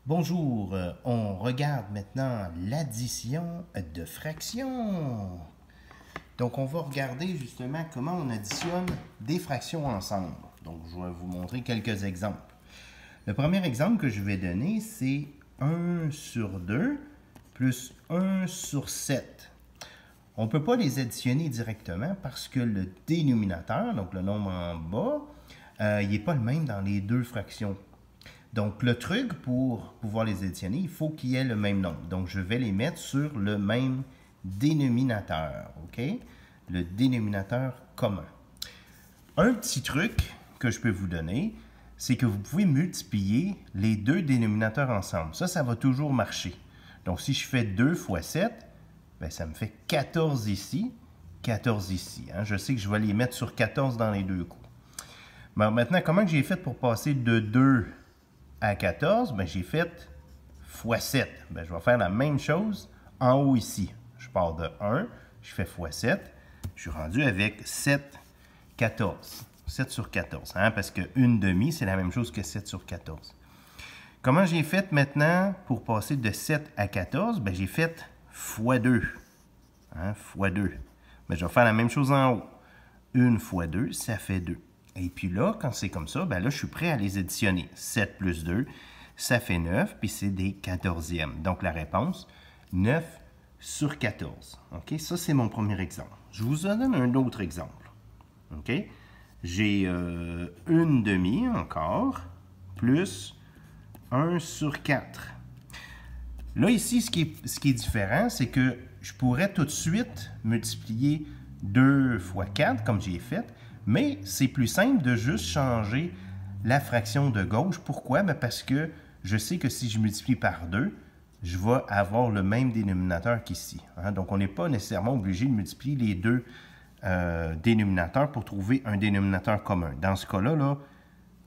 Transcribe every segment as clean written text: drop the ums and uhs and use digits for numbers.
Bonjour, on regarde maintenant l'addition de fractions. Donc, on va regarder justement comment on additionne des fractions ensemble. Donc, je vais vous montrer quelques exemples. Le premier exemple que je vais donner, c'est 1 sur 2 plus 1 sur 7. On ne peut pas les additionner directement parce que le dénominateur, donc le nombre en bas, il n'est pas le même dans les deux fractions. Donc, le truc pour pouvoir les additionner, il faut qu'il y ait le même nombre. Donc, je vais les mettre sur le même dénominateur, OK? Le dénominateur commun. Un petit truc que je peux vous donner, c'est que vous pouvez multiplier les deux dénominateurs ensemble. Ça va toujours marcher. Donc, si je fais 2 fois 7, bien, ça me fait 14 ici, 14 ici. Hein? Je sais que je vais les mettre sur 14 dans les deux coups. Mais maintenant, comment j'ai fait pour passer de 2 à 14, bien, j'ai fait fois 7. Bien, je vais faire la même chose en haut ici. Je pars de 1, je fais fois 7. Je suis rendu avec 7, 14. 7 sur 14, hein, parce que 1/2, c'est la même chose que 7 sur 14. Comment j'ai fait maintenant pour passer de 7 à 14? Bien, j'ai fait fois 2. Hein, fois 2. Bien, je vais faire la même chose en haut. 1 fois 2, ça fait 2. Et puis là, quand c'est comme ça, bien là, je suis prêt à les additionner. 7 plus 2, ça fait 9, puis c'est des 14e. Donc, la réponse, 9 sur 14. OK? Ça, c'est mon premier exemple. Je vous donne un autre exemple. OK? J'ai 1/2 encore, plus 1 sur 4. Là, ici, ce qui est différent, c'est que je pourrais tout de suite multiplier 2 fois 4, comme j'ai fait, mais c'est plus simple de juste changer la fraction de gauche. Pourquoi? Bien parce que je sais que si je multiplie par 2, je vais avoir le même dénominateur qu'ici. Hein? Donc, on n'est pas nécessairement obligé de multiplier les deux dénominateurs pour trouver un dénominateur commun. Dans ce cas-là, là,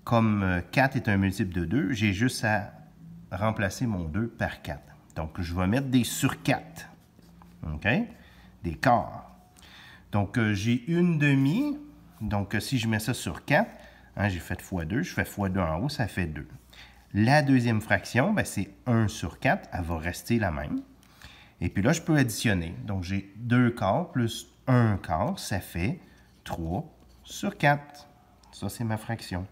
comme 4 est un multiple de 2, j'ai juste à remplacer mon 2 par 4. Donc, je vais mettre des sur 4. OK? Des quarts. Donc, j'ai 1/2. Donc, si je mets ça sur 4, hein, j'ai fait fois 2, je fais fois 2 en haut, ça fait 2. La deuxième fraction, c'est 1 sur 4, elle va rester la même. Et puis là, je peux additionner. Donc, j'ai 2 quarts plus 1 quart, ça fait 3 sur 4. Ça, c'est ma fraction.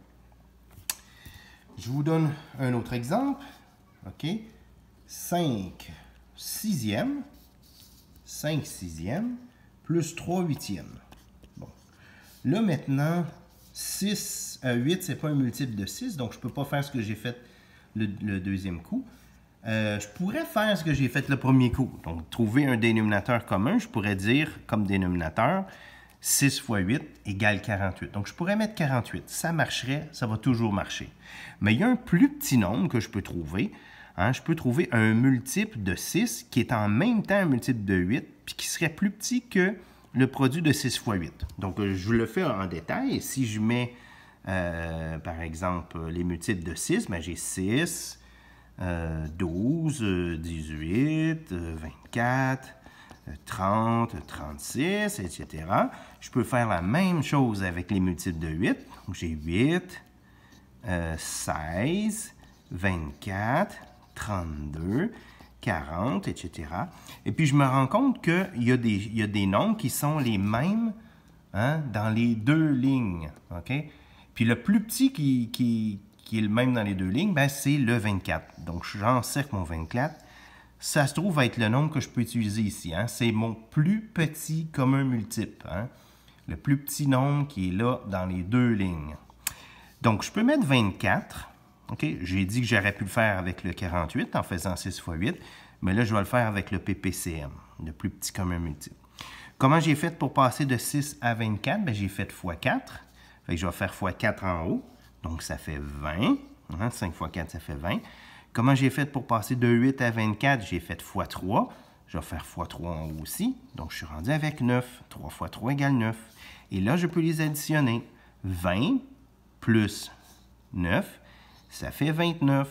Je vous donne un autre exemple. OK? 5 sixièmes, 5 sixièmes, plus 3 huitièmes. Bon. Là, maintenant, 8, ce n'est pas un multiple de 6, donc je ne peux pas faire ce que j'ai fait le deuxième coup. Je pourrais faire ce que j'ai fait le premier coup. Donc, trouver un dénominateur commun, je pourrais dire comme dénominateur 6 fois 8 égale 48. Donc, je pourrais mettre 48. Ça marcherait, ça va toujours marcher. Mais il y a un plus petit nombre que je peux trouver. Hein, je peux trouver un multiple de 6 qui est en même temps un multiple de 8 puis qui serait plus petit que le produit de 6 fois 8. Donc, je le fais en détail. Si je mets, par exemple, les multiples de 6, bien, j'ai 6, 12, 18, 24, 30, 36, etc. Je peux faire la même chose avec les multiples de 8. Donc, j'ai 8, 16, 24, 32, 40, etc. Et puis, je me rends compte qu'il y a des nombres qui sont les mêmes, hein, dans les deux lignes. OK? Puis, le plus petit qui est le même dans les deux lignes, c'est le 24. Donc, j'encercle mon 24. Ça se trouve être le nombre que je peux utiliser ici. Hein? C'est mon plus petit commun multiple. Hein? Le plus petit nombre qui est là dans les deux lignes. Donc, je peux mettre 24. Okay? J'ai dit que j'aurais pu le faire avec le 48 en faisant 6 fois 8. Mais là, je vais le faire avec le PPCM, le plus petit commun multiple. Comment j'ai fait pour passer de 6 à 24? Bien, j'ai fait fois 4. Fait que je vais faire fois 4 en haut. Donc, ça fait 20. Hein? 5 fois 4, ça fait 20. Comment j'ai fait pour passer de 8 à 24? J'ai fait fois 3. Je vais faire fois 3 en haut aussi. Donc, je suis rendu avec 9. 3 fois 3 égale 9. Et là, je peux les additionner. 20 plus 9, ça fait 29.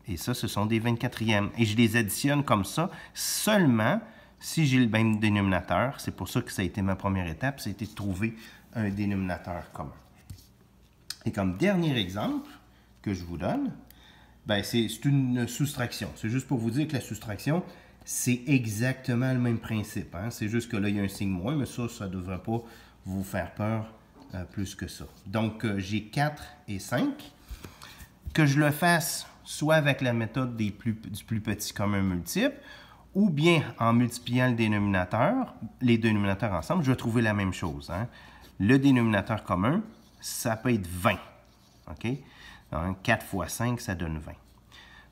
Et ça, ce sont des 24e. Et je les additionne comme ça seulement si j'ai le même dénominateur. C'est pour ça que ça a été ma première étape, c'était de trouver un dénominateur commun. Et comme dernier exemple que je vous donne, Ben, c'est une soustraction. C'est juste pour vous dire que la soustraction, c'est exactement le même principe. Hein? C'est juste que là, il y a un signe moins, mais ça ne devrait pas vous faire peur plus que ça. Donc, j'ai 4 et 5. Que je le fasse soit avec la méthode du plus petit commun multiple, ou bien en multipliant les dénominateurs ensemble, je vais trouver la même chose. Hein? Le dénominateur commun, ça peut être 20. OK? Donc, 4 fois 5, ça donne 20.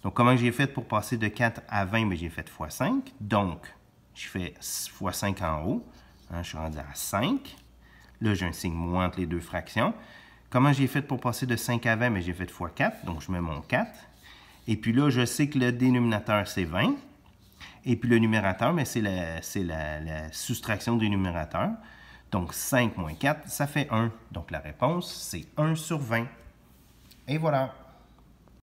Donc, comment j'ai fait pour passer de 4 à 20? Bien, j'ai fait fois 5. Donc, je fais fois 5 en haut. Hein, je suis rendu à 5. Là, j'ai un signe moins entre les deux fractions. Comment j'ai fait pour passer de 5 à 20? Bien, j'ai fait fois 4. Donc, je mets mon 4. Et puis là, je sais que le dénominateur, c'est 20. Et puis le numérateur, c'est la soustraction du numérateur. Donc, 5 moins 4, ça fait 1. Donc, la réponse, c'est 1 sur 20. Et voilà.